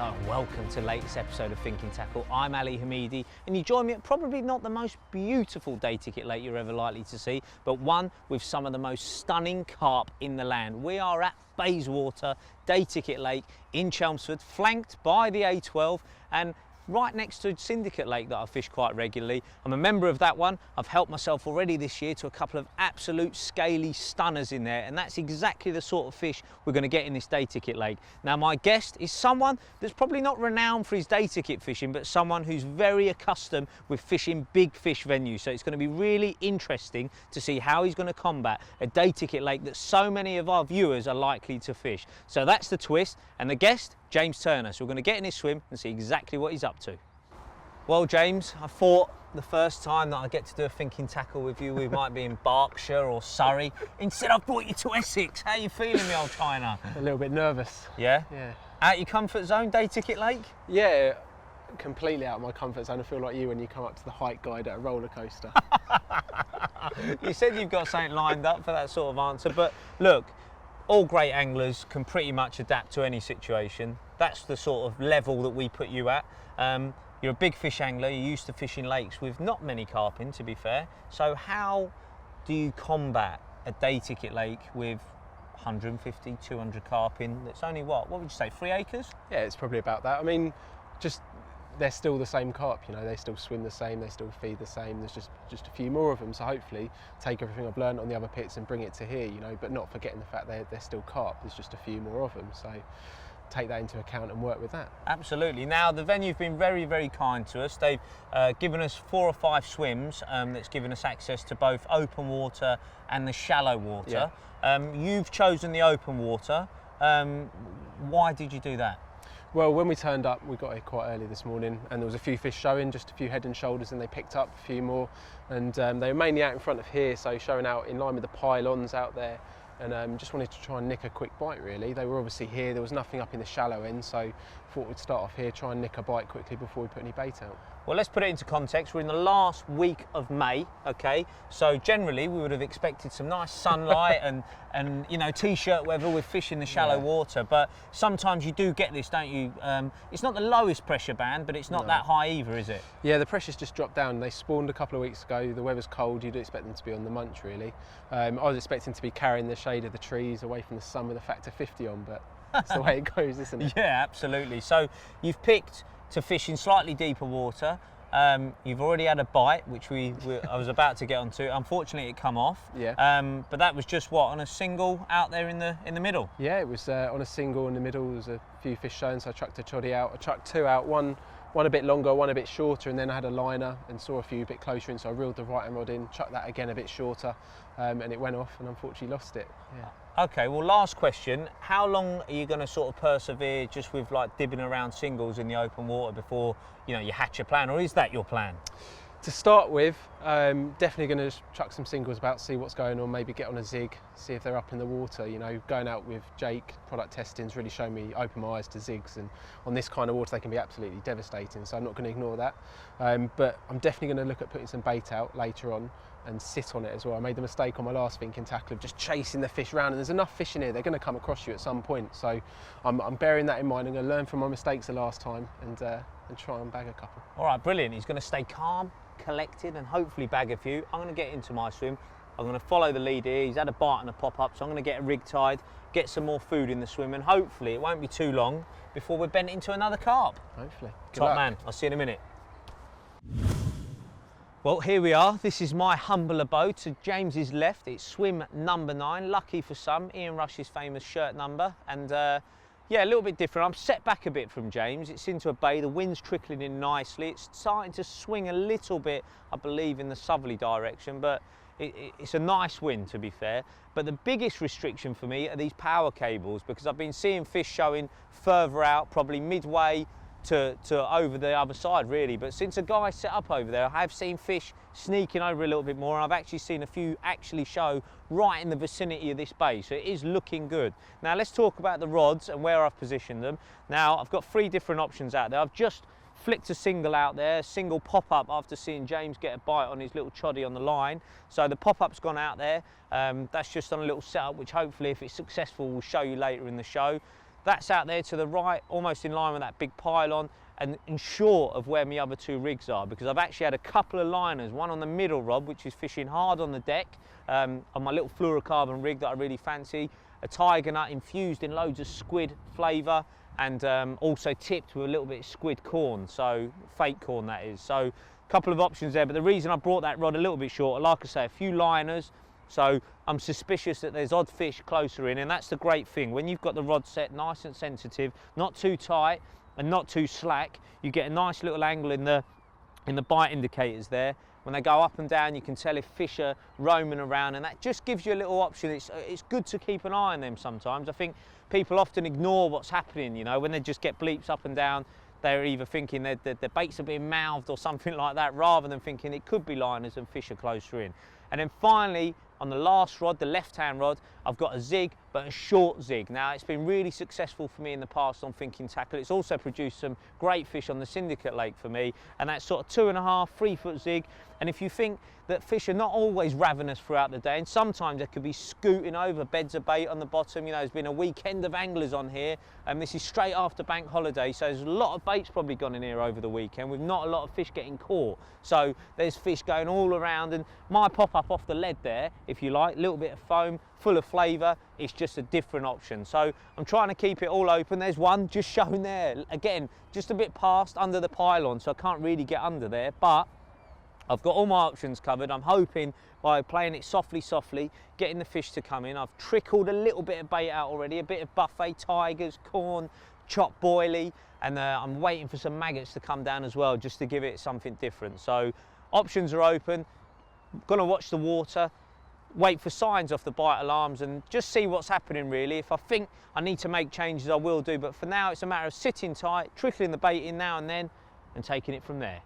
Hello and welcome to the latest episode of Thinking Tackle. I'm Ali Hamidi and you join me at probably not the most beautiful day ticket lake you're ever likely to see, but one with some of the most stunning carp in the land. We are at Bayeswater day ticket lake in Chelmsford, flanked by the A12 and right next to Syndicate Lake that I fish quite regularly. I'm a member of that one. I've helped myself already this year to a couple of absolute scaly stunners in there, and that's exactly the sort of fish we're going to get in this day ticket lake. Now my guest is someone that's probably not renowned for his day ticket fishing, but someone who's very accustomed with fishing big fish venues, so it's going to be really interesting to see how he's going to combat a day ticket lake that so many of our viewers are likely to fish. So that's the twist, and the guest, James Turner. So we're going to get in his swim and see exactly what he's up to. Well, James, I thought the first time that I get to do a thinking tackle with you, we might be in Berkshire or Surrey. Instead, I've brought you to Essex. How are you feeling, me old China? A little bit nervous. Yeah? Yeah. Out your comfort zone, day ticket lake? Yeah, completely out of my comfort zone. I feel like you when you come up to the height guide at a roller coaster. You said you've got something lined up for that sort of answer, but look, all great anglers can pretty much adapt to any situation. That's the sort of level that we put you at. You're a big fish angler, you're used to fishing lakes with not many carp in, to be fair. So how do you combat a day ticket lake with 150, 200 carp in that's only what would you say, 3 acres? Yeah, it's probably about that. I mean, just they're still the same carp, you know, they still swim the same, they still feed the same, there's just a few more of them, so hopefully take everything I've learned on the other pits and bring it to here, you know, but not forgetting the fact they're still carp, there's just a few more of them, so take that into account and work with that. Absolutely. Now the venue's been very, very kind to us. They've given us 4 or 5 swims that's given us access to both open water and the shallow water. Yeah. You've chosen the open water. Why did you do that? Well, when we turned up, we got here quite early this morning and there was a few fish showing, just a few head and shoulders, and they picked up a few more, and they were mainly out in front of here, so showing out in line with the pylons out there, and just wanted to try and nick a quick bite really. They were obviously here, there was nothing up in the shallow end, so thought we'd start off here, try and nick a bite quickly before we put any bait out. Well, let's put it into context. We're in the last week of May, okay? So generally we would have expected some nice sunlight and you know, t-shirt weather with fish in the shallow water, but sometimes you do get this, don't you? It's not the lowest pressure band, but it's not that high either, is it? Yeah, the pressure's just dropped down. They spawned a couple of weeks ago, the weather's cold, you'd expect them to be on the munch really. I was expecting to be carrying the shade of the trees away from the sun with a factor 50 on, but that's the way it goes, isn't it? Yeah, absolutely. So you've picked to fish in slightly deeper water. You've already had a bite, which I was about to get onto. Unfortunately, it come off. Yeah. But that was just what, on a single out there in the middle? Yeah, it was on a single in the middle. There was a few fish showing, so I chucked a choddy out. I chucked 2 out, one a bit longer, one a bit shorter, and then I had a liner and saw a few a bit closer in, so I reeled the right hand rod in, chucked that again a bit shorter, and it went off, and unfortunately lost it. Yeah. Okay, well, last question. How long are you going to sort of persevere just with like dibbing around singles in the open water before, you know, you hatch a plan, or is that your plan? To start with, definitely going to chuck some singles about, see what's going on, maybe get on a zig, see if they're up in the water. You know, going out with Jake, product testing's really shown me, open my eyes to zigs, and on this kind of water they can be absolutely devastating, so I'm not going to ignore that. But I'm definitely going to look at putting some bait out later on and sit on it as well. I made the mistake on my last thinking tackle of just chasing the fish around, and there's enough fish in here, they're going to come across you at some point, so I'm bearing that in mind. I'm going to learn from my mistakes the last time and try and bag a couple. All right, brilliant. He's going to stay calm, collected, and hopefully bag a few. I'm going to get into my swim. I'm going to follow the lead here. He's had a bite and a pop-up, so I'm going to get a rig tied, get some more food in the swim, and hopefully it won't be too long before we're bent into another carp. Hopefully. Top man. I'll see you in a minute. Well, here we are. This is my humble abode. To James's left, it's swim number 9. Lucky for some, Ian Rush's famous shirt number. And yeah, a little bit different. I'm set back a bit from James. It's into a bay. The wind's trickling in nicely. It's starting to swing a little bit, I believe, in the southerly direction, but it's a nice wind, to be fair. But the biggest restriction for me are these power cables, because I've been seeing fish showing further out, probably midway to over the other side really, but since a guy set up over there, I have seen fish sneaking over a little bit more, and I've actually seen a few actually show right in the vicinity of this bay, so it is looking good. Now let's talk about the rods and where I've positioned them. Now I've got 3 different options out there. I've just flicked a single out there, single pop-up after seeing James get a bite on his little choddy on the line, so the pop-up's gone out there. That's just on a little setup which hopefully, if it's successful, we'll show you later in the show. That's out there to the right, almost in line with that big pylon, and short of where my other 2 rigs are, because I've actually had a couple of liners, one on the middle rod, which is fishing hard on the deck, on my little fluorocarbon rig that I really fancy, a tiger nut infused in loads of squid flavour, and also tipped with a little bit of squid corn, so fake corn that is. So a couple of options there, but the reason I brought that rod a little bit shorter, like I say, a few liners, so I'm suspicious that there's odd fish closer in, and that's the great thing. When you've got the rod set nice and sensitive, not too tight and not too slack, you get a nice little angle in the bite indicators there. When they go up and down, you can tell if fish are roaming around, and that just gives you a little option. It's good to keep an eye on them sometimes. I think people often ignore what's happening, you know, when they just get bleeps up and down. They're either thinking that the baits are being mouthed or something like that, rather than thinking it could be liners and fish are closer in. And then finally, on the last rod, the left-hand rod, I've got a zig, but a short zig. Now, it's been really successful for me in the past on Thinking Tackle. It's also produced some great fish on the Syndicate Lake for me, and that's sort of 2.5, 3 foot zig. And if you think that fish are not always ravenous throughout the day, and sometimes they could be scooting over beds of bait on the bottom. You know, there's been a weekend of anglers on here, and this is straight after bank holiday, so there's a lot of baits probably gone in here over the weekend with not a lot of fish getting caught. So there's fish going all around, and my pop-up off the lead there, if you like, a little bit of foam, full of flavour, it's just a different option. So I'm trying to keep it all open. There's one just shown there. Again, just a bit past under the pylon, so I can't really get under there, but I've got all my options covered. I'm hoping by playing it softly, getting the fish to come in. I've trickled a little bit of bait out already, a bit of buffet, tigers, corn, chopped boilie, and I'm waiting for some maggots to come down as well, just to give it something different. So options are open. I'm gonna watch the water, wait for signs off the bite alarms, and just see what's happening really. If I think I need to make changes, I will do, but for now it's a matter of sitting tight, trickling the bait in now and then, and taking it from there.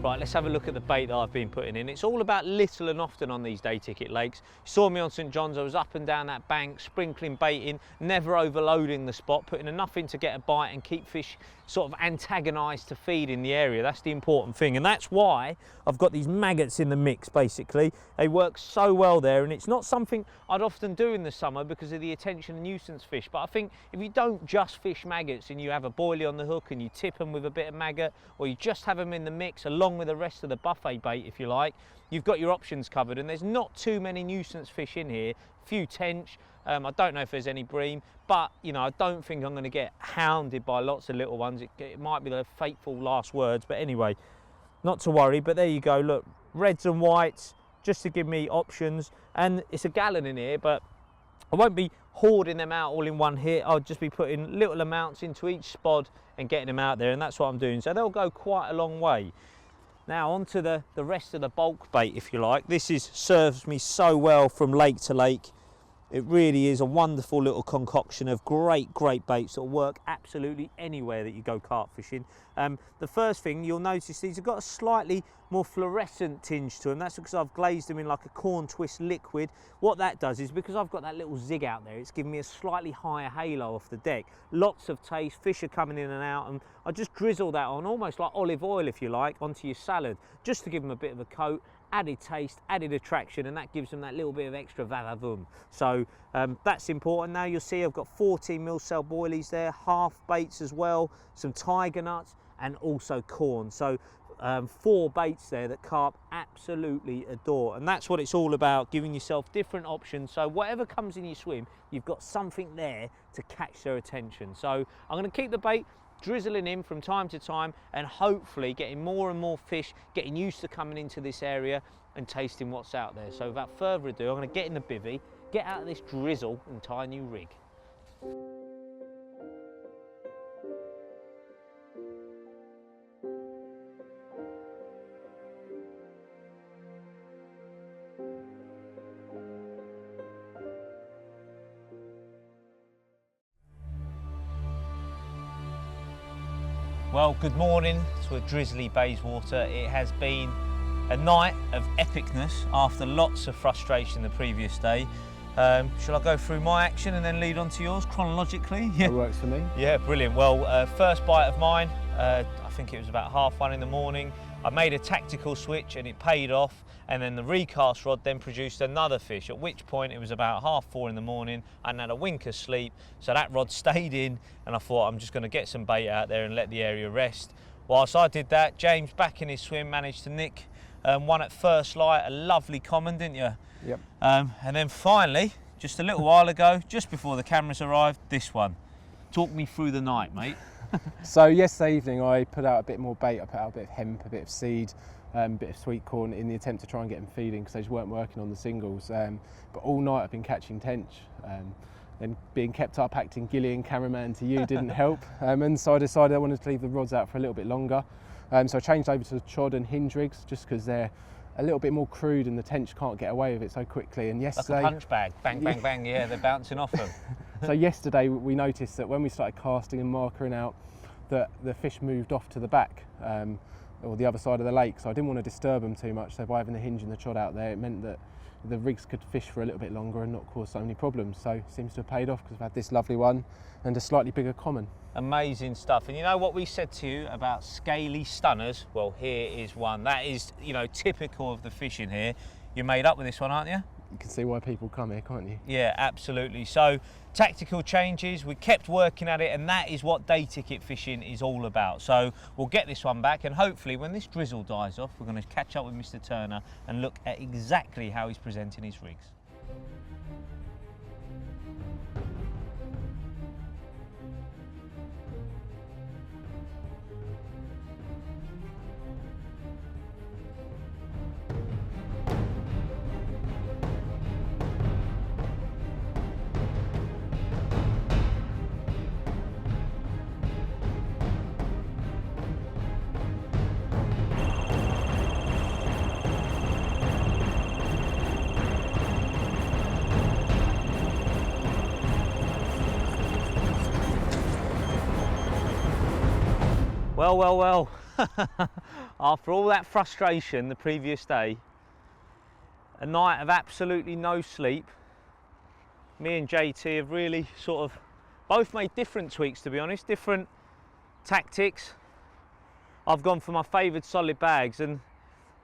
Right, let's have a look at the bait that I've been putting in. It's all about little and often on these day ticket lakes. You saw me on St John's, I was up and down that bank, sprinkling bait in, never overloading the spot, putting enough in to get a bite and keep fish sort of antagonised to feed in the area. That's the important thing, and that's why I've got these maggots in the mix, basically. They work so well there, and it's not something I'd often do in the summer because of the attention and nuisance fish, but I think if you don't just fish maggots and you have a boilie on the hook and you tip them with a bit of maggot, or you just have them in the mix along with the rest of the buffet bait, if you like, you've got your options covered. And there's not too many nuisance fish in here, a few tench, I don't know if there's any bream, but you know, I don't think I'm going to get hounded by lots of little ones. It might be the fateful last words, but anyway, not to worry. But there you go, look, reds and whites, just to give me options. And it's a gallon in here, but I won't be hoarding them out all in one hit. I'll just be putting little amounts into each spod and getting them out there, and that's what I'm doing. So they'll go quite a long way. Now onto the rest of the bulk bait, if you like. This serves me so well from lake to lake. It really is a wonderful little concoction of great baits that will work absolutely anywhere that you go carp fishing. The first thing you'll notice, these have got a slightly more fluorescent tinge to them. That's because I've glazed them in like a corn twist liquid. What that does is, because I've got that little zig out there, it's giving me a slightly higher halo off the deck. Lots of taste, fish are coming in and out, and I just drizzle that on, almost like olive oil if you like, onto your salad, just to give them a bit of a coat. Added taste, added attraction, and that gives them that little bit of extra va-va-voom. So that's important. Now you'll see I've got 14 mil cell boilies there, half baits as well, some tiger nuts, and also corn. So 4 baits there that carp absolutely adore, and that's what it's all about, giving yourself different options. So whatever comes in your swim, you've got something there to catch their attention. So I'm going to keep the bait drizzling in from time to time, and hopefully getting more and more fish, getting used to coming into this area and tasting what's out there. So without further ado, I'm going to get in the bivvy, get out of this drizzle and tie a new rig. Well, good morning to a drizzly Bayeswater. It has been a night of epicness after lots of frustration the previous day. Shall I go through my action and then lead on to yours chronologically? That works for me. Yeah, brilliant. Well, first bite of mine, I think it was about 1:30 in the morning. I made a tactical switch and it paid off, and then the recast rod then produced another fish, at which point it was about 4:30 in the morning. I hadn't had a wink of sleep, so that rod stayed in, and I thought I'm just going to get some bait out there and let the area rest. Whilst I did that, James, back in his swim, managed to nick one at first light, a lovely common, didn't you? Yep. And then finally, just a little while ago, just before the cameras arrived, this one. Talk me through the night, mate. So yesterday evening I put out a bit more bait. I put out a bit of hemp, a bit of seed, a bit of sweet corn in the attempt to try and get them feeding because they just weren't working on the singles. But all night I've been catching tench. And being kept up acting Gillian cameraman to you didn't help. And so I decided I wanted to leave the rods out for a little bit longer. So I changed over to chod and hinge rigs just because they're a little bit more crude and the tench can't get away with it so quickly. And yesterday, like a punch bag, bang, bang, bang, yeah, they're bouncing off them. So yesterday we noticed that when we started casting and markering out, that the fish moved off to the back or the other side of the lake. So I didn't want to disturb them too much. So by having the hinge and the chod out there, it meant that the rigs could fish for a little bit longer and not cause so many problems. So it seems to have paid off because I've had this lovely one and a slightly bigger common. Amazing stuff. And you know what we said to you about scaly stunners? Well, here is one. That is, you know, typical of the fishing here. You're made up with this one, aren't you? You can see why people come here, can't you? Yeah, absolutely. So tactical changes, we kept working at it, and that is what day ticket fishing is all about. So we'll get this one back, and hopefully when this drizzle dies off, we're going to catch up with Mr. Turner and look at exactly how he's presenting his rigs. Well, well, well, after all that frustration the previous day, a night of absolutely no sleep, me and JT have really sort of both made different tweaks, to be honest, different tactics. I've gone for my favoured solid bags, and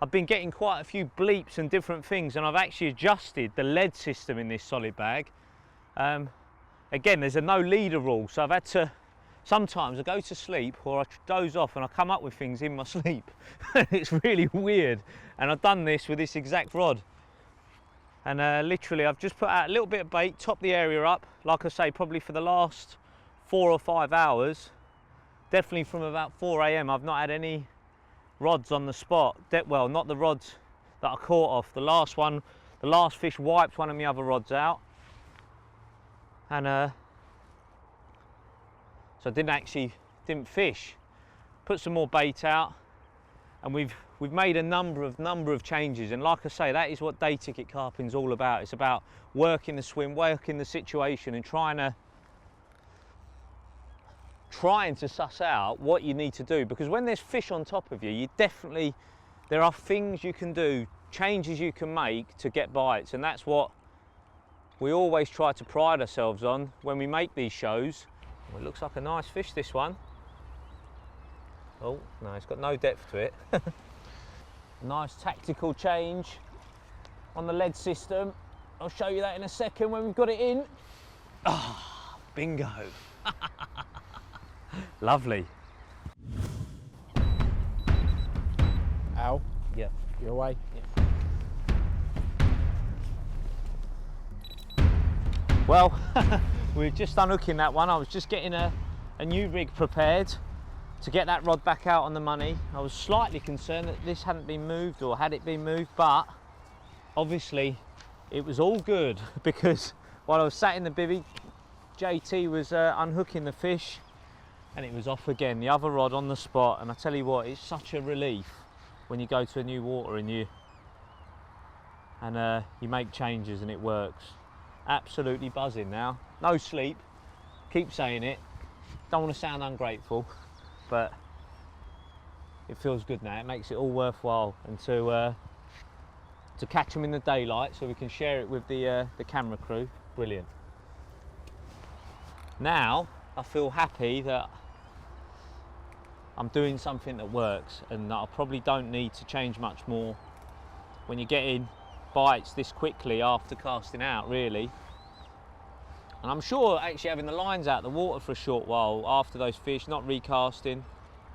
I've been getting quite a few bleeps and different things, and I've actually adjusted the lead system in this solid bag. Again, there's a no leader rule, so I've had to, sometimes I go to sleep or I doze off and I come up with things in my sleep. It's really weird. And I've done this with this exact rod. And literally I've just put out a little bit of bait, topped the area up, like I say, probably for the last 4 or 5 hours. Definitely from about 4 AM, I've not had any rods on the spot. Well, not the rods that I caught off. The last one, the last fish wiped one of my other rods out. And so I didn't fish. Put some more bait out, and we've made a number of changes. And like I say, that is what day ticket carping's all about. It's about working the swim, working the situation, and trying to suss out what you need to do. Because when there's fish on top of you, there are things you can do, changes you can make to get bites, and that's what we always try to pride ourselves on when we make these shows. Well, it looks like a nice fish, this one. Oh, no, it's got no depth to it. Nice tactical change on the lead system. I'll show you that in a second when we've got it in. Ah, bingo. Lovely. Al? Yeah. Your way? Yeah. Well, we're just unhooking that one. I was just getting a new rig prepared to get that rod back out on the money. I was slightly concerned that this hadn't been moved, or had it been moved, but obviously it was all good, because while I was sat in the bivvy, JT was unhooking the fish and it was off again, the other rod on the spot. And I tell you what, it's such a relief when you go to a new water and you make changes and it works. Absolutely buzzing now. No sleep, keep saying it, don't want to sound ungrateful, but it feels good now. It makes it all worthwhile, and to catch them in the daylight so we can share it with the camera crew, brilliant. Now I feel happy that I'm doing something that works, and that I probably don't need to change much more when you're getting bites this quickly after casting out, really. And I'm sure actually having the lines out of the water for a short while after those fish, not recasting,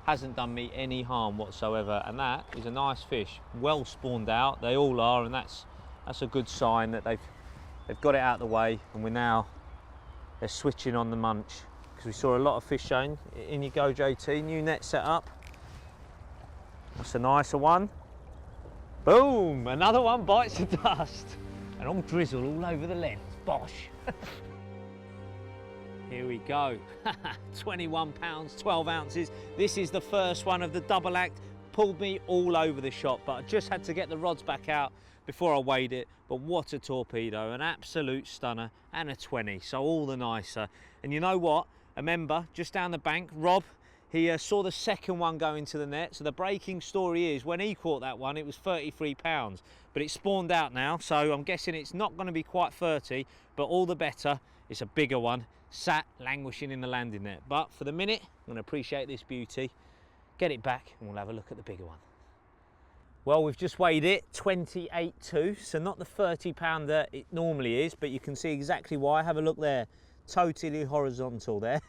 hasn't done me any harm whatsoever. And that is a nice fish, well spawned out. They all are, and that's a good sign that they've got it out of the way, and they're switching on the munch, because we saw a lot of fish showing. In you go, JT, new net set up. That's a nicer one. Boom, another one bites the dust. And all drizzle all over the lens, bosh. Here we go, 21 pounds, 12 ounces. This is the first one of the double act. Pulled me all over the shop, but I just had to get the rods back out before I weighed it. But what a torpedo, an absolute stunner, and a 20, so all the nicer. And you know what, a member just down the bank, Rob, he saw the second one go into the net. So the breaking story is, when he caught that one, it was 33 pounds, but it's spawned out now, so I'm guessing it's not going to be quite 30, but all the better, it's a bigger one, sat languishing in the landing net. But for the minute, I'm going to appreciate this beauty, get it back, and we'll have a look at the bigger one. Well, we've just weighed it, 28.2, so not the 30 pounder it normally is, but you can see exactly why. Have a look there, totally horizontal there,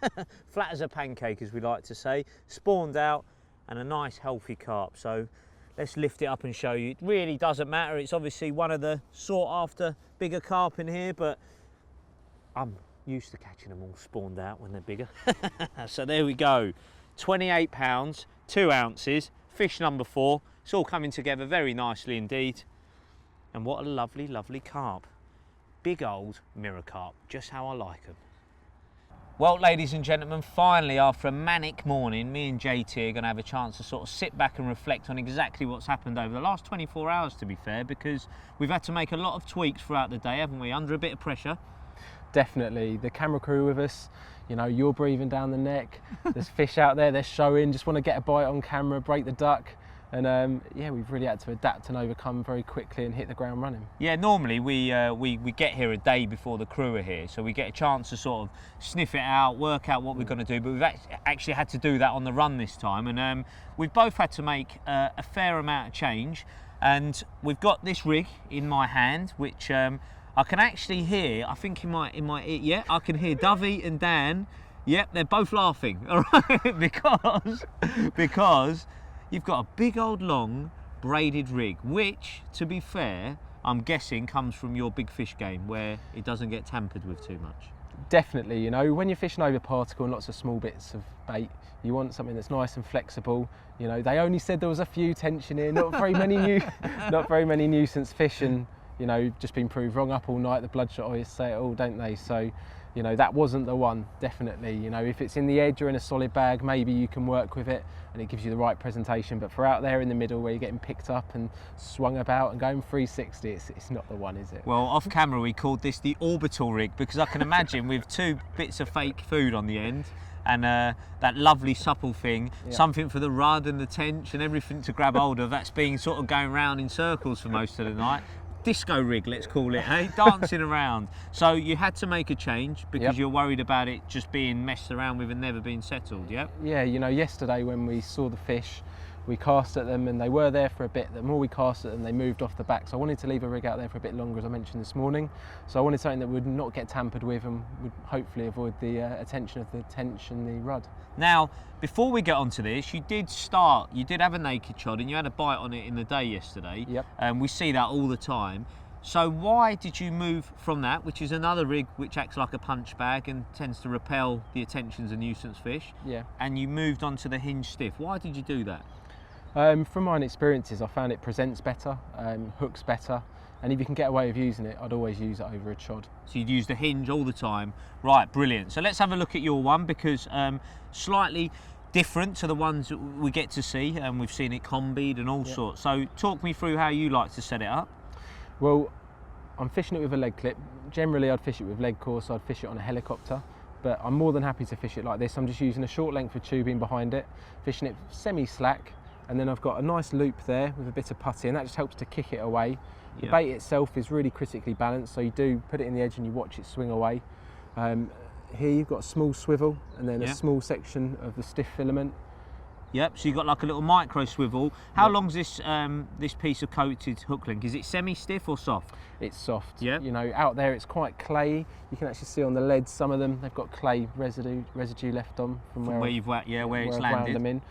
flat as a pancake, as we like to say, spawned out, and a nice healthy carp. So let's lift it up and show you. It really doesn't matter, it's obviously one of the sought after bigger carp in here, but I'm used to catching them all spawned out when they're bigger. So there we go, 28 pounds, 2 ounces, fish number 4. It's all coming together very nicely indeed. And what a lovely, lovely carp. Big old mirror carp, just how I like them. Well, ladies and gentlemen, finally, after a manic morning, me and JT are going to have a chance to sort of sit back and reflect on exactly what's happened over the last 24 hours, to be fair, because we've had to make a lot of tweaks throughout the day, haven't we, under a bit of pressure? Definitely. The camera crew with us, you know, you're breathing down the neck, there's fish out there, they're showing, just want to get a bite on camera, break the duck. And yeah, we've really had to adapt and overcome very quickly and hit the ground running. Yeah, normally we get here a day before the crew are here, so we get a chance to sort of sniff it out, work out what we're going to do, but we've actually had to do that on the run this time, and we've both had to make a fair amount of change. And we've got this rig in my hand, which I can actually hear, I think in my ear, yeah, I can hear Dovey and Dan, yep, they're both laughing, all right, because you've got a big old long braided rig, which, to be fair, I'm guessing comes from your big fish game, where it doesn't get tampered with too much. Definitely, you know, when you're fishing over particle and lots of small bits of bait, you want something that's nice and flexible. You know, they only said there was a few tension here, not very many nuisance fish, and you know, just been proved wrong. Up all night, the bloodshot always say it all, don't they? So, you know, that wasn't the one, definitely. You know, if it's in the edge or in a solid bag, maybe you can work with it and it gives you the right presentation, but for out there in the middle where you're getting picked up and swung about and going 360, it's not the one, is it? Well, off camera we called this the orbital rig, because I can imagine with 2 bits of fake food on the end and that lovely supple thing, yeah, something for the rud and the tench and everything to grab hold of, that's being sort of going round in circles for most of the night. Disco rig, let's call it, hey? Dancing around. So you had to make a change because, yep, you're worried about it just being messed around with and never being settled, yeah? Yeah, you know, yesterday when we saw the fish, we cast at them and they were there for a bit. The more we cast at them, they moved off the back. So I wanted to leave a rig out there for a bit longer, as I mentioned this morning. So I wanted something that would not get tampered with and would hopefully avoid the attention of the tench and the rud. Now, before we get onto this, you did have a naked chod and you had a bite on it in the day yesterday. Yep. We see that all the time. So why did you move from that, which is another rig which acts like a punch bag and tends to repel the attentions of nuisance fish, yeah, and you moved on to the hinge stiff? Why did you do that? From my own experiences, I found it presents better, hooks better, and if you can get away with using it, I'd always use it over a chod. So you'd use the hinge all the time. Right, brilliant. So let's have a look at your one, because slightly different to the ones we get to see, and we've seen it combied and all, yep, sorts. So talk me through how you like to set it up. Well, I'm fishing it with a leg clip. Generally I'd fish it with leg core, so I'd fish it on a helicopter, but I'm more than happy to fish it like this. I'm just using a short length of tubing behind it, fishing it semi-slack, and then I've got a nice loop there with a bit of putty, and that just helps to kick it away. The, yep, bait itself is really critically balanced, so you do put it in the edge and you watch it swing away. Here you've got a small swivel and then, yep, a small section of the stiff filament. Yep, so you've got like a little micro swivel. How long's this this piece of coated hook link? Is it semi-stiff or soft? It's soft. Yeah. You know, out there it's quite clayey. You can actually see on the leads, some of them, they've got clay residue left on from where you've where it's I've landed. wound them in.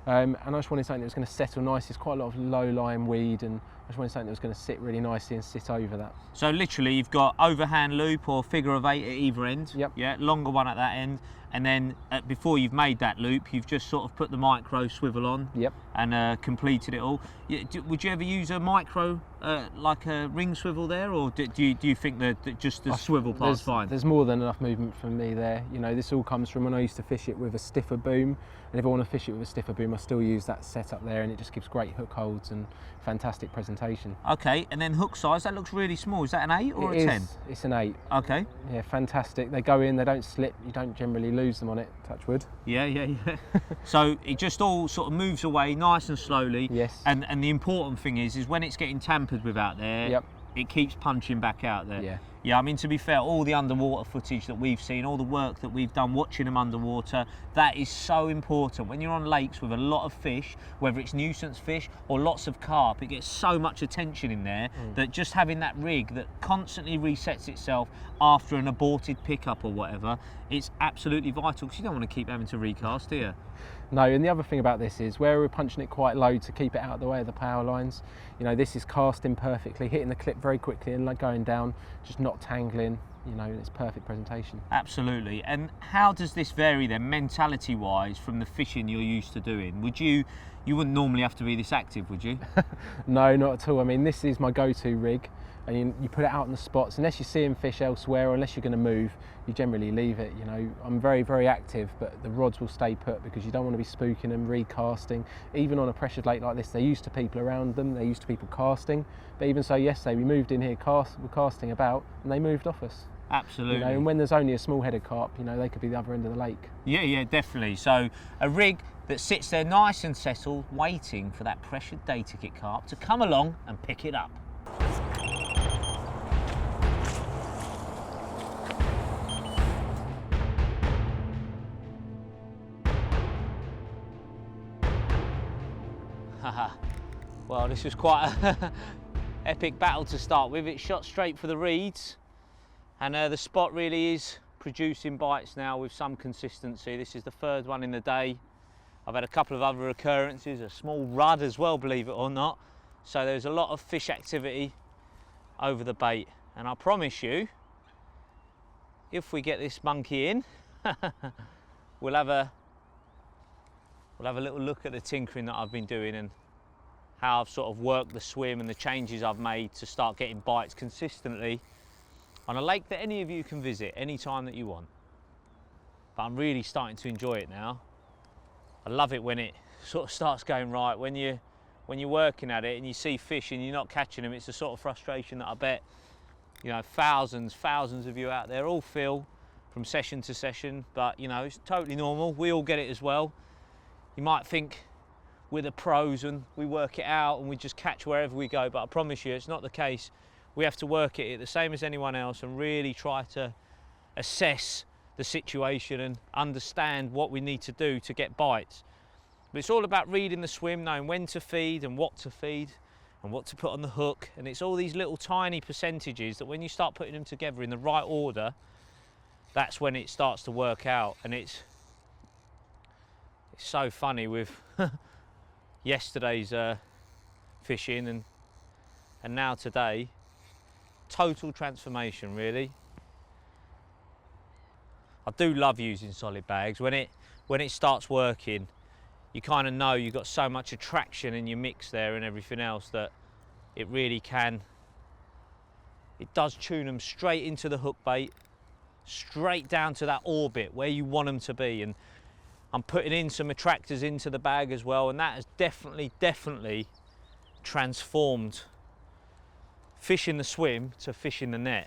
And I just wanted something that was going to settle nice. There's quite a lot of low-lying weed, and I just wanted something that was going to sit really nicely and sit over that. So literally you've got overhand loop or figure of 8 at either end. Yep. Yeah, longer one at that end. And then before you've made that loop, you've just sort of put the micro swivel on. Yep. And completed it all. Would you ever use a micro, like a ring swivel there, or do you think that just the swivel part's fine? There's more than enough movement for me there. You know, this all comes from when I used to fish it with a stiffer boom, and if I want to fish it with a stiffer boom, I still use that setup there, and it just gives great hook holds and fantastic presentation. Okay, and then hook size, that looks really small. Is that an 8 or a 10? It's an 8. Okay. Yeah, fantastic. They go in, they don't slip, you don't generally lose them on it, touch wood. Yeah. So it just all sort of moves away nice and slowly. Yes. And the important thing is when it's getting tampered with out there, Yep. it keeps punching back out there. Yeah. Yeah, I mean, to be fair, all the underwater footage that we've seen, all the work that we've done watching them underwater, that is so important. When you're on lakes with a lot of fish, whether it's nuisance fish or lots of carp, it gets so much attention in there that just having that rig that constantly resets itself after an aborted pickup or whatever, it's absolutely vital, because you don't want to keep having to recast, do you? No, and the other thing about this is where we're punching it quite low to keep it out of the way of the power lines, you know, this is casting perfectly, hitting the clip very quickly and like going down, just not tangling, you know, it's perfect presentation. Absolutely. And how does this vary then, mentality wise, from the fishing you're used to doing? You wouldn't normally have to be this active, would you? No, not at all. I mean, this is my go-to rig, and you put it out in the spots. Unless you're seeing fish elsewhere, or unless you're going to move, you generally leave it. You know, I'm very, very active, but the rods will stay put because you don't want to be spooking them, recasting. Even on a pressured lake like this, they're used to people around them, they're used to people casting. But even so, yesterday we moved in here, we're casting about, and they moved off us. Absolutely. You know, and when there's only a small-headed carp, you know, they could be the other end of the lake. Yeah, definitely. So a rig that sits there nice and settled, waiting for that pressured day ticket carp to come along and pick it up. Well, this was quite a epic battle to start with. It shot straight for the reeds, and the spot really is producing bites now with some consistency. This is the third one in the day. I've had a couple of other occurrences, a small rudd as well, believe it or not. So there's a lot of fish activity over the bait, and I promise you, if we get this monkey in, we'll have a little look at the tinkering that I've been doing and how I've sort of worked the swim and the changes I've made to start getting bites consistently on a lake that any of you can visit any time that you want. But I'm really starting to enjoy it now. I love it when it sort of starts going right, when you're working at it and you see fish and you're not catching them. It's the sort of frustration that I bet, you know, thousands of you out there all feel from session to session, but you know, it's totally normal. We all get it as well. You might think we're the pros and we work it out and we just catch wherever we go, but I promise you it's not the case. We have to work it the same as anyone else and really try to assess the situation and understand what we need to do to get bites. But it's all about reading the swim, knowing when to feed and what to put on the hook, and it's all these little tiny percentages that when you start putting them together in the right order, that's when it starts to work out. And it's so funny with yesterday's fishing and now today, total transformation really. I do love using solid bags. When it starts working, you kind of know you've got so much attraction in your mix there and everything else that it really can. It does tune them straight into the hook bait, straight down to that orbit where you want them to be. And I'm putting in some attractors into the bag as well, and that has definitely transformed fishing the swim to fishing the net.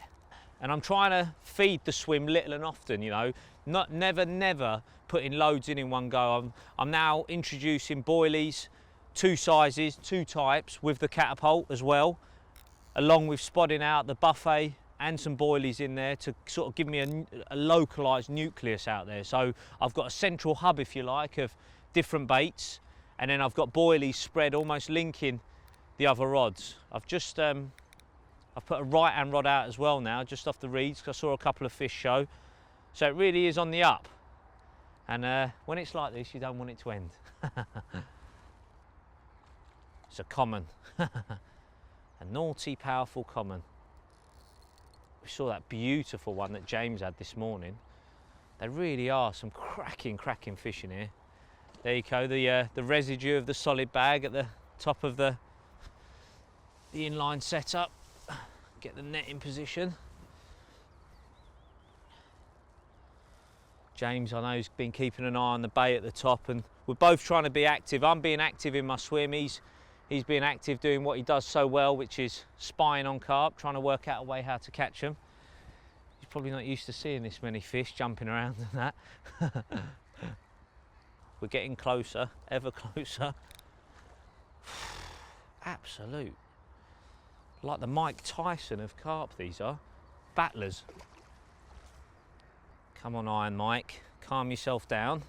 And I'm trying to feed the swim little and often, you know, never putting loads in one go. I'm now introducing boilies, 2 sizes, 2 types with the catapult as well, along with spodding out the buffet and some boilies in there to sort of give me a localised nucleus out there. So I've got a central hub, if you like, of different baits, and then I've got boilies spread almost linking the other rods. I've just I've put a right hand rod out as well now, just off the reeds, because I saw a couple of fish show. So it really is on the up. And when it's like this, you don't want it to end. It's a common, a naughty, powerful common. We saw that beautiful one that James had this morning. There really are some cracking fish in here. There you go, the residue of the solid bag at the top of the inline setup. Get the net in position. James, I know, has been keeping an eye on the bait at the top, and we're both trying to be active. I'm being active in my swim. He's being active doing what he does so well, which is spying on carp, trying to work out a way how to catch them. He's probably not used to seeing this many fish jumping around and that. We're getting closer, ever closer. Absolute. Like the Mike Tyson of carp, these are. Battlers. Come on, Iron Mike. Calm yourself down.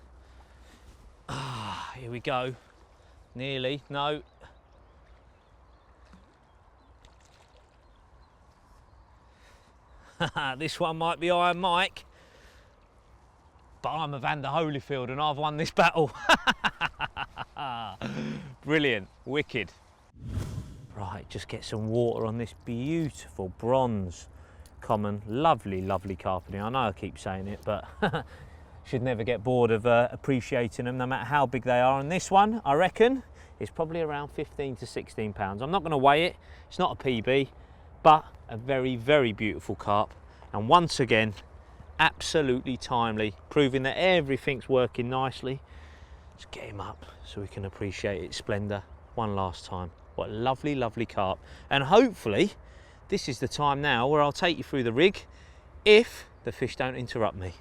Ah, here we go. Nearly. No. This one might be Iron Mike. But I'm Evander Holyfield and I've won this battle. Brilliant. Wicked. Right, just get some water on this beautiful bronze common. Lovely, lovely carpeting. I know I keep saying it, but should never get bored of appreciating them, no matter how big they are. And this one, I reckon, is probably around 15 to 16 pounds. I'm not going to weigh it. It's not a PB, but a very, very beautiful carp. And once again, absolutely timely, proving that everything's working nicely. Let's get him up so we can appreciate its splendour one last time. What a lovely, lovely carp. And hopefully, this is the time now where I'll take you through the rig if the fish don't interrupt me.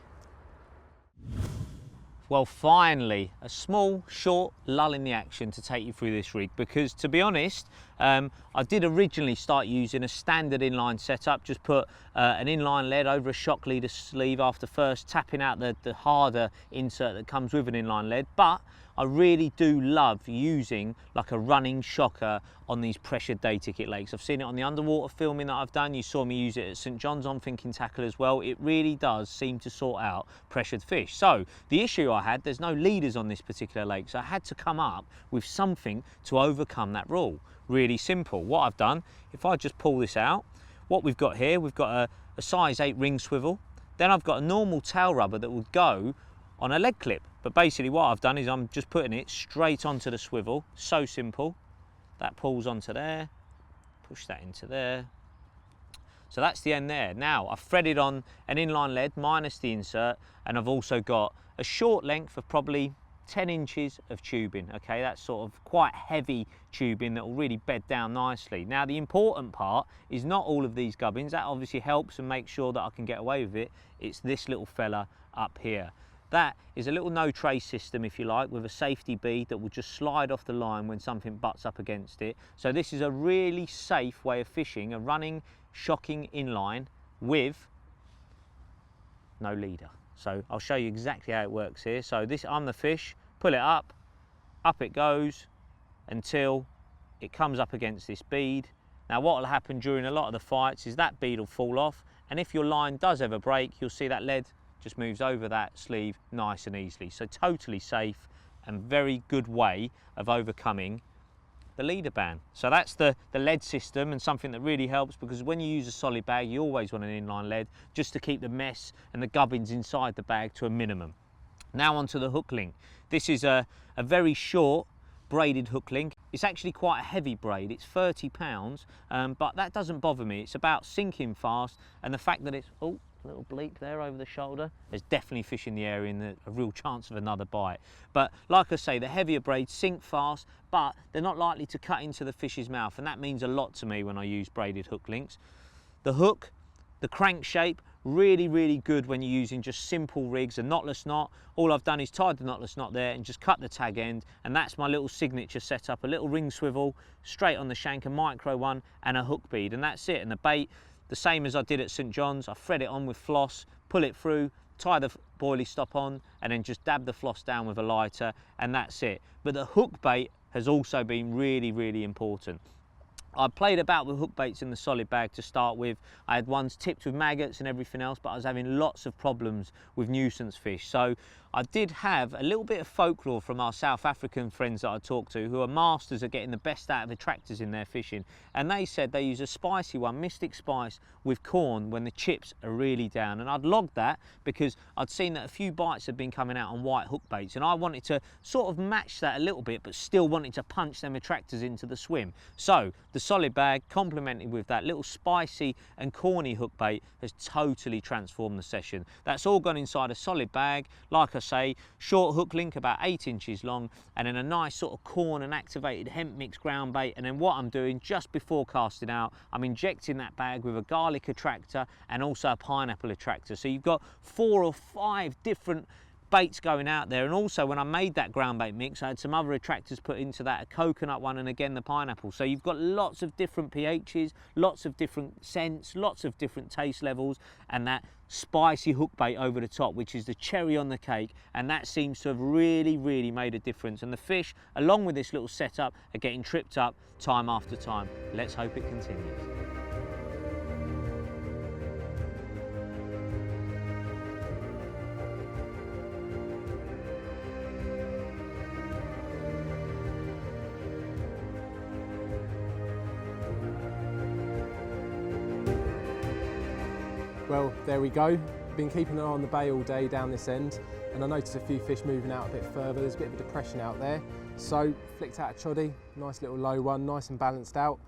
Well, finally, a small, short lull in the action to take you through this rig, because to be honest, I did originally start using a standard inline setup, just put an inline lead over a shock leader sleeve after first tapping out the harder insert that comes with an inline lead, but I really do love using like a running shocker on these pressured day ticket lakes. I've seen it on the underwater filming that I've done. You saw me use it at St John's on Thinking Tackle as well. It really does seem to sort out pressured fish. So the issue I had, there's no leaders on this particular lake, so I had to come up with something to overcome that rule. Really simple. What I've done, if I just pull this out, what we've got here, we've got a size 8 ring swivel. Then I've got a normal tail rubber that will go on a leg clip. But basically what I've done is I'm just putting it straight onto the swivel. So simple. That pulls onto there, push that into there. So that's the end there. Now I've threaded on an inline lead minus the insert, and I've also got a short length of probably 10 inches of tubing. Okay, that's sort of quite heavy tubing that will really bed down nicely. Now the important part is not all of these gubbins. That obviously helps and makes sure that I can get away with it. It's this little fella up here. That is a little no trace system, if you like, with a safety bead that will just slide off the line when something butts up against it. So this is a really safe way of fishing, a running, shocking inline with no leader. So I'll show you exactly how it works here. So this, I'm the fish, pull it up it goes until it comes up against this bead. Now what will happen during a lot of the fights is that bead will fall off, and if your line does ever break, you'll see that lead just moves over that sleeve nice and easily. So totally safe and very good way of overcoming the leader ban. So that's the lead system, and something that really helps, because when you use a solid bag you always want an inline lead just to keep the mess and the gubbins inside the bag to a minimum. Now onto the hook link. This is a very short braided hook link. It's actually quite a heavy braid, it's 30 pounds, but that doesn't bother me. It's about sinking fast, and the fact that it's, oh, little bleep there over the shoulder, there's definitely fish in the area and a real chance of another bite. But like I say, the heavier braids sink fast, but they're not likely to cut into the fish's mouth, and that means a lot to me when I use braided hook links. The hook, the crank shape, really, really good when you're using just simple rigs, a knotless knot. All I've done is tied the knotless knot there and just cut the tag end, and that's my little signature setup, a little ring swivel, straight on the shank, a micro one, and a hook bead, and that's it. And the bait, the same as I did at St John's, I thread it on with floss, pull it through, tie the boilie stop on, and then just dab the floss down with a lighter, and that's it. But the hook bait has also been really, really important. I played about with hook baits in the solid bag to start with. I had ones tipped with maggots and everything else, but I was having lots of problems with nuisance fish. So I did have a little bit of folklore from our South African friends that I talked to, who are masters at getting the best out of attractors in their fishing. And they said they use a spicy one, Mystic Spice, with corn when the chips are really down. And I'd logged that because I'd seen that a few bites had been coming out on white hook baits, and I wanted to sort of match that a little bit, but still wanted to punch them attractors into the swim. So the solid bag, complemented with that little spicy and corny hook bait, has totally transformed the session. That's all gone inside a solid bag, like I say, short hook link about 8 inches long, and then a nice sort of corn and activated hemp mix ground bait. And then what I'm doing just before casting out, I'm injecting that bag with a garlic attractor and also a pineapple attractor. So you've got 4 or 5 different baits going out there. And also when I made that ground bait mix, I had some other attractors put into that, a coconut one and again the pineapple. So you've got lots of different pHs, lots of different scents, lots of different taste levels, and that spicy hook bait over the top, which is the cherry on the cake. And that seems to have really, really made a difference. And the fish, along with this little setup, are getting tripped up time after time. Let's hope it continues. Well, there we go. Been keeping an eye on the bay all day down this end, and I noticed a few fish moving out a bit further. There's a bit of a depression out there. So flicked out a choddy, nice little low one, nice and balanced out.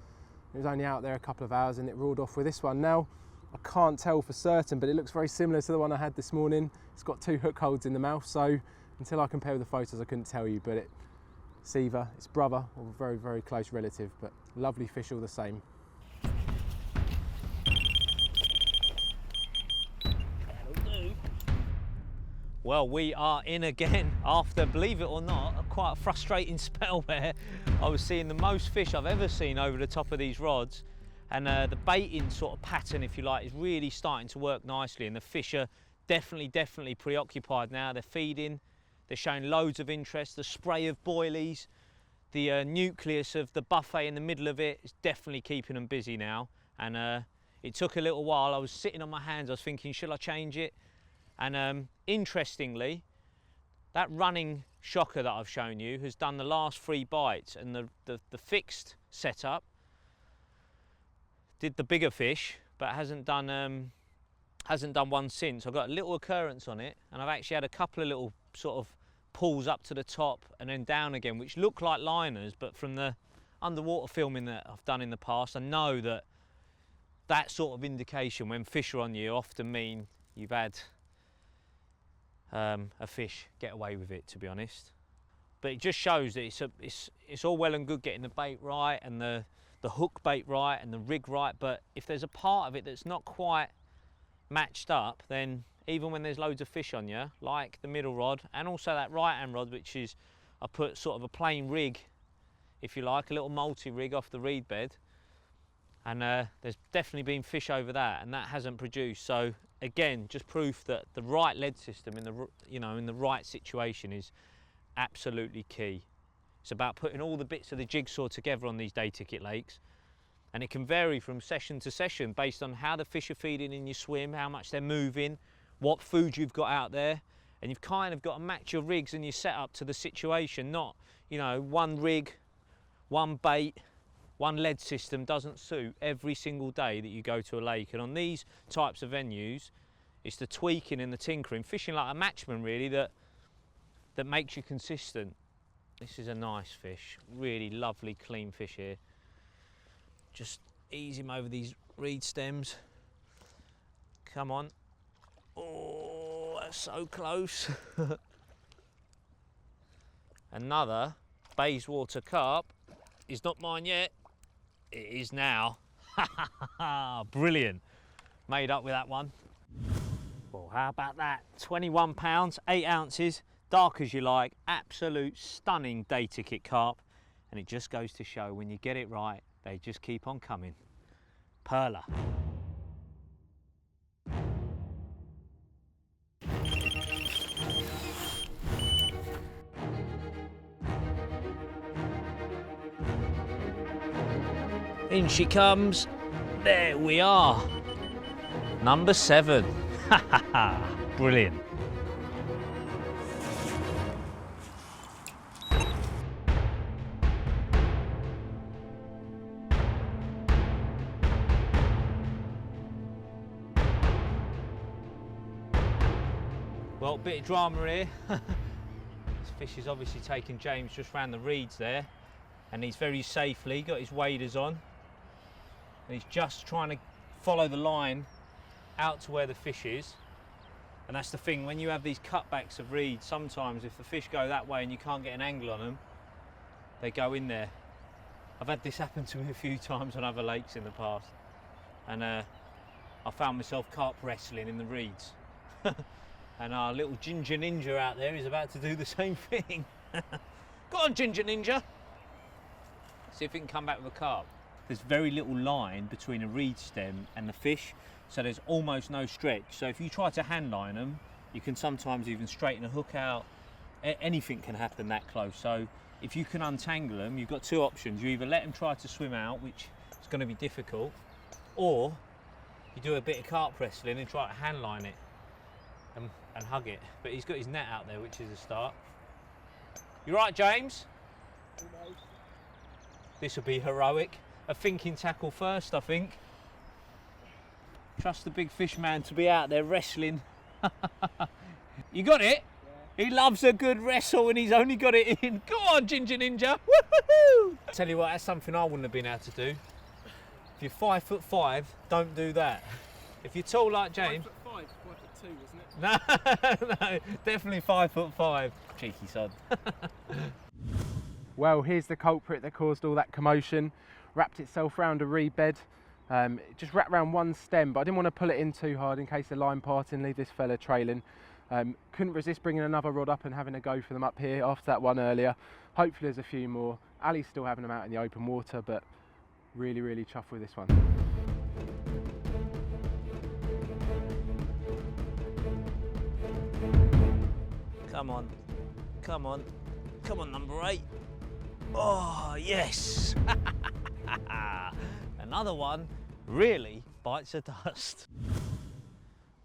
It was only out there a couple of hours and it roared off with this one. Now, I can't tell for certain, but it looks very similar to the one I had this morning. It's got 2 hook holds in the mouth, so until I compare with the photos, I couldn't tell you, but it's either its brother or a very, very close relative, but lovely fish all the same. Well, we are in again after, believe it or not, quite a frustrating spell where I was seeing the most fish I've ever seen over the top of these rods, and the baiting sort of pattern, if you like, is really starting to work nicely, and the fish are definitely preoccupied now. They're feeding, they're showing loads of interest. The spray of boilies, the nucleus of the buffet in the middle of it is definitely keeping them busy now. And it took a little while. I was sitting on my hands, I was thinking, should I change it? And interestingly, that running shocker that I've shown you has done the last 3 bites, and the fixed setup did the bigger fish, but hasn't done one since. I've got a little occurrence on it, and I've actually had a couple of little sort of pulls up to the top and then down again, which look like liners, but from the underwater filming that I've done in the past, I know that that sort of indication when fish are on you often mean you've had a fish get away with it, to be honest. But it just shows that it's all well and good getting the bait right and the hook bait right and the rig right, but if there's a part of it that's not quite matched up, then even when there's loads of fish on you, like the middle rod and also that right hand rod, which is, I put sort of a plain rig, if you like, a little multi-rig off the reed bed, and there's definitely been fish over that, and that hasn't produced. So again, just proof that the right lead system in the right situation is absolutely key. It's about putting all the bits of the jigsaw together on these day ticket lakes, and it can vary from session to session based on how the fish are feeding in your swim, how much they're moving, what food you've got out there, and you've kind of got to match your rigs and your setup to the situation. Not, one rig, one bait, one lead system doesn't suit every single day that you go to a lake. And on these types of venues, it's the tweaking and the tinkering, fishing like a matchman really, that makes you consistent. This is a nice fish, really lovely clean fish here. Just ease him over these reed stems. Come on. Oh, that's so close. Another Bayeswater carp. Is not mine yet. It is now. Brilliant. Made up with that one. Well, how about that? 21 pounds, 8 ounces, dark as you like, absolute stunning day ticket carp. And it just goes to show when you get it right, they just keep on coming. Perla. In she comes. There we are. Number 7. Ha ha ha. Brilliant. Well, bit of drama here. This fish is obviously taking James just round the reeds there, and he's very safely got his waders on, and he's just trying to follow the line out to where the fish is. And that's the thing, when you have these cutbacks of reeds, sometimes if the fish go that way and you can't get an angle on them, they go in there. I've had this happen to me a few times on other lakes in the past, and I found myself carp wrestling in the reeds. And our little ginger ninja out there is about to do the same thing. Go on, ginger ninja. See if it can come back with a carp. There's very little line between a reed stem and the fish, so there's almost no stretch. So if you try to hand line them, you can sometimes even straighten a hook out. Anything can happen that close. So if you can untangle them, you've got two options. You either let them try to swim out, which is going to be difficult, or you do a bit of carp wrestling and try to hand line it and hug it. But he's got his net out there, which is a start. You right, James? This will be heroic. A thinking tackle first, I think. Trust the big fish man to be out there wrestling. You got it? Yeah. He loves a good wrestle and he's only got it in. Go on, Ginger Ninja. Woo-hoo-hoo! Tell you what, that's something I wouldn't have been able to do. If you're 5'5", don't do that. If you're tall like James. 5'5", 5'2", isn't it? No, definitely 5'5". Cheeky sod. Well, here's the culprit that caused all that commotion. Wrapped itself round a reed bed. It just wrapped round one stem, but I didn't want to pull it in too hard in case the line parted and leave this fella trailing. Couldn't resist bringing another rod up and having a go for them up here after that one earlier. Hopefully there's a few more. Ali's still having them out in the open water, but really, really chuffed with this one. Come on, come on, come on, number 8. Oh, yes. Another one really bites the dust.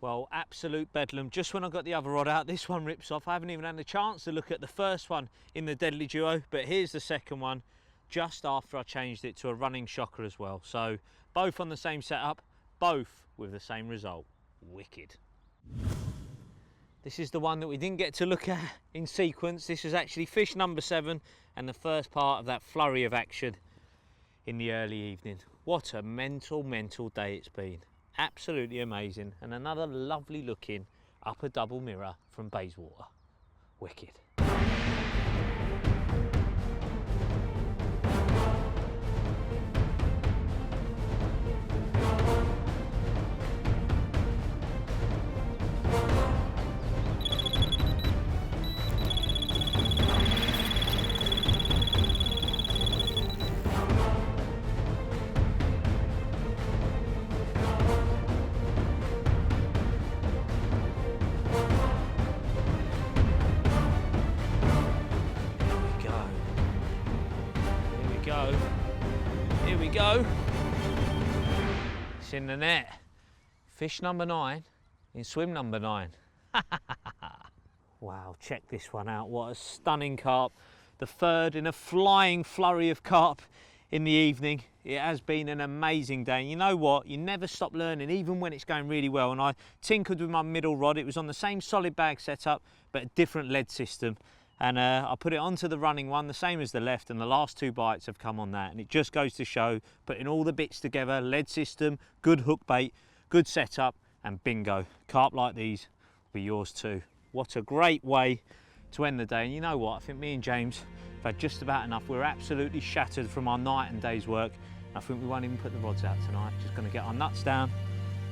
Well, absolute bedlam. Just when I got the other rod out, this one rips off. I haven't even had a chance to look at the first one in the Deadly Duo, but here's the second one just after I changed it to a running shocker as well. So both on the same setup, both with the same result. Wicked. This is the one that we didn't get to look at in sequence. This is actually fish number 7 and the first part of that flurry of action in the early evening. What a mental day it's been. Absolutely amazing. And another lovely looking upper double mirror from Bayeswater. Wicked. Here we go. It's in the net. Fish number 9 in swim number 9. Wow, check this one out. What a stunning carp. The third in a flying flurry of carp in the evening. It has been an amazing day. And you know what? You never stop learning, even when it's going really well. And I tinkered with my middle rod. It was on the same solid bag setup, but a different lead system. And I put it onto the running one, the same as the left, and the last 2 bites have come on that. And it just goes to show, putting all the bits together, lead system, good hook bait, good setup, and bingo. Carp like these will be yours too. What a great way to end the day. And you know what? I think me and James have had just about enough. We're absolutely shattered from our night and day's work. I think we won't even put the rods out tonight. Just going to get our nuts down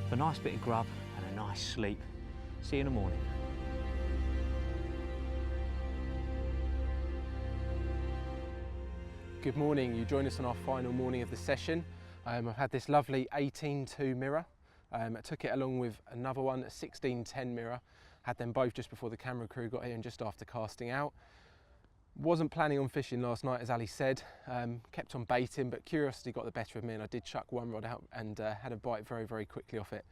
for a nice bit of grub and a nice sleep. See you in the morning. Good morning. You join us on our final morning of the session. I've had this lovely 18-2 mirror. I took it along with another one, a 16-10 mirror. Had them both just before the camera crew got here and just after casting out. Wasn't planning on fishing last night, as Ali said. Kept on baiting, but curiosity got the better of me, and I did chuck one rod out and had a bite very, very quickly off it.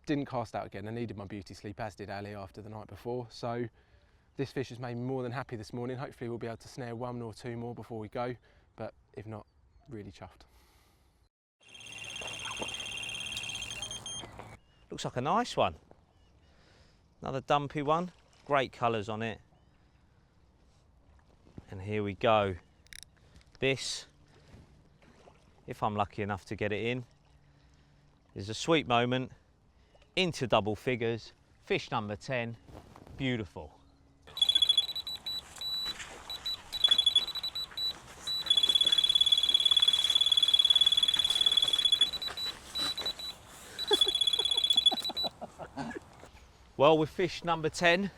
Didn't cast out again. I needed my beauty sleep, as did Ali after the night before. So this fish has made me more than happy this morning. Hopefully we'll be able to snare one or two more before we go, but if not, really chuffed. Looks like a nice one. Another dumpy one. Great colours on it. And here we go. This, if I'm lucky enough to get it in, is a sweet moment into double figures. Fish number 10. Beautiful. Well, with fish number 10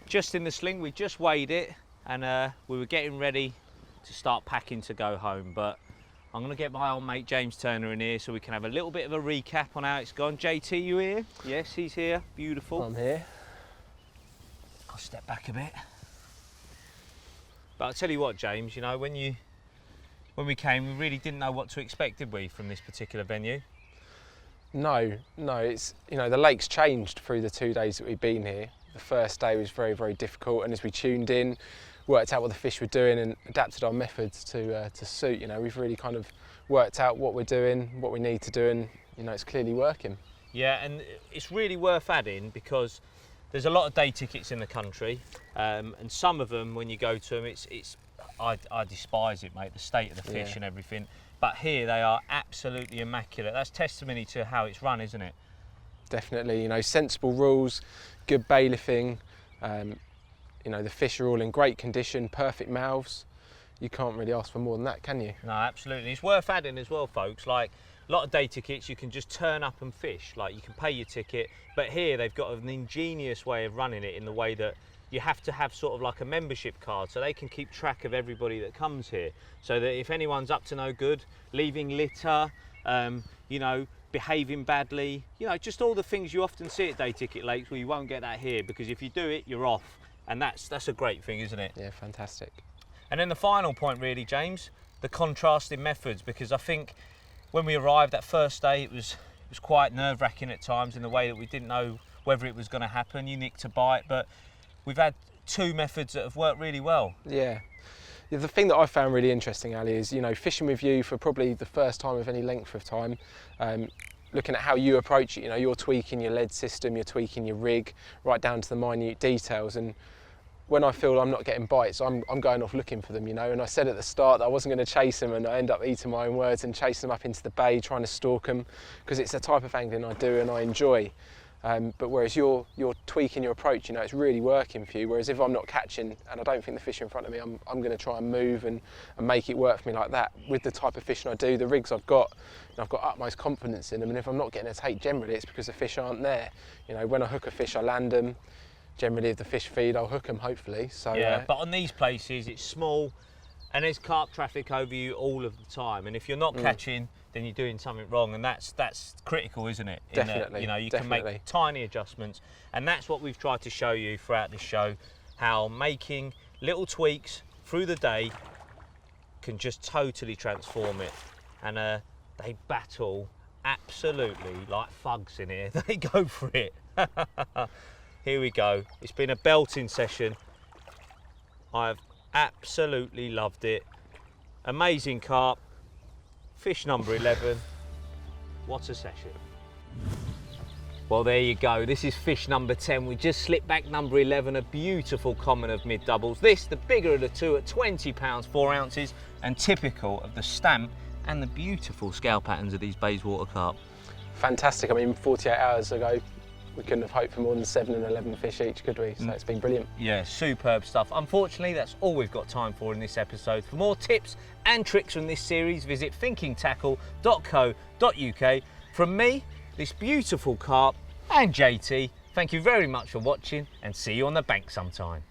just in the sling, we just weighed it and we were getting ready to start packing to go home, but I'm going to get my old mate James Turner in here so we can have a little bit of a recap on how it's gone. JT, you here? Yes, he's here. Beautiful. I'm here. I'll step back a bit. But I'll tell you what, James, you know, when we came, we really didn't know what to expect, did we, from this particular venue? No, it's, you know, the lake's changed through the 2 days that we've been here. The first day was very, very difficult, and as we tuned in, worked out what the fish were doing and adapted our methods to suit, you know, we've really kind of worked out what we're doing, what we need to do, and, you know, it's clearly working. Yeah, and it's really worth adding because there's a lot of day tickets in the country, and some of them, when you go to them, I despise it, mate, the state of the fish and everything. But here they are absolutely immaculate. That's testimony to how it's run, isn't it? Definitely, you know, sensible rules, good bailiffing, you know, the fish are all in great condition, perfect mouths. You can't really ask for more than that, can you? No, absolutely. It's worth adding as well, folks, like a lot of day tickets, you can just turn up and fish, like you can pay your ticket, but here they've got an ingenious way of running it in the way that you have to have sort of like a membership card so they can keep track of everybody that comes here, so that if anyone's up to no good, leaving litter, you know, behaving badly, you know, just all the things you often see at day ticket lakes, where you won't get that here, because if you do it, you're off, and that's a great thing, isn't it? Yeah, fantastic. And then the final point really, James, the contrasting methods, because I think when we arrived that first day, it was quite nerve-wracking at times in the way that we didn't know whether it was going to happen. You nicked a bite, but we've had two methods that have worked really well. Yeah. The thing that I found really interesting, Ali, is, you know, fishing with you for probably the first time of any length of time, looking at how you approach it. You know, you're tweaking your lead system, you're tweaking your rig, right down to the minute details. And when I feel I'm not getting bites, I'm going off looking for them, you know. And I said at the start that I wasn't going to chase them, and I end up eating my own words and chasing them up into the bay, trying to stalk them, because it's the type of angling I do and I enjoy. But whereas you're tweaking your approach, you know, it's really working for you. Whereas if I'm not catching and I don't think the fish are in front of me, I'm going to try and move and make it work for me like that. With the type of fishing I do, the rigs I've got, you know, I've got utmost confidence in them. And if I'm not getting a take, generally it's because the fish aren't there. You know, when I hook a fish, I land them. Generally, if the fish feed, I'll hook them, hopefully. So yeah, but on these places, it's small, and there's carp traffic over you all of the time. And if you're not catching, then you're doing something wrong, and that's critical, isn't it? Definitely. You know, you can make tiny adjustments, and that's what we've tried to show you throughout this show, how making little tweaks through the day can just totally transform it. And they battle absolutely like thugs in here. They go for it. Here we go. It's been a belting session. I've absolutely loved it. Amazing carp. Fish number 11. What a session. Well, there you go. This is fish number 10. We just slipped back number 11, a beautiful common of mid doubles. This, the bigger of the two, at 20 pounds, 4 ounces, and typical of the stamp and the beautiful scale patterns of these Bayeswater carp. Fantastic. I mean, 48 hours ago, we couldn't have hoped for more than 7 and 11 fish each, could we? So it's been brilliant. Yeah, superb stuff. Unfortunately, that's all we've got time for in this episode. For more tips and tricks from this series, visit thinkingtackle.co.uk. From me, this beautiful carp, and JT, thank you very much for watching, and see you on the bank sometime.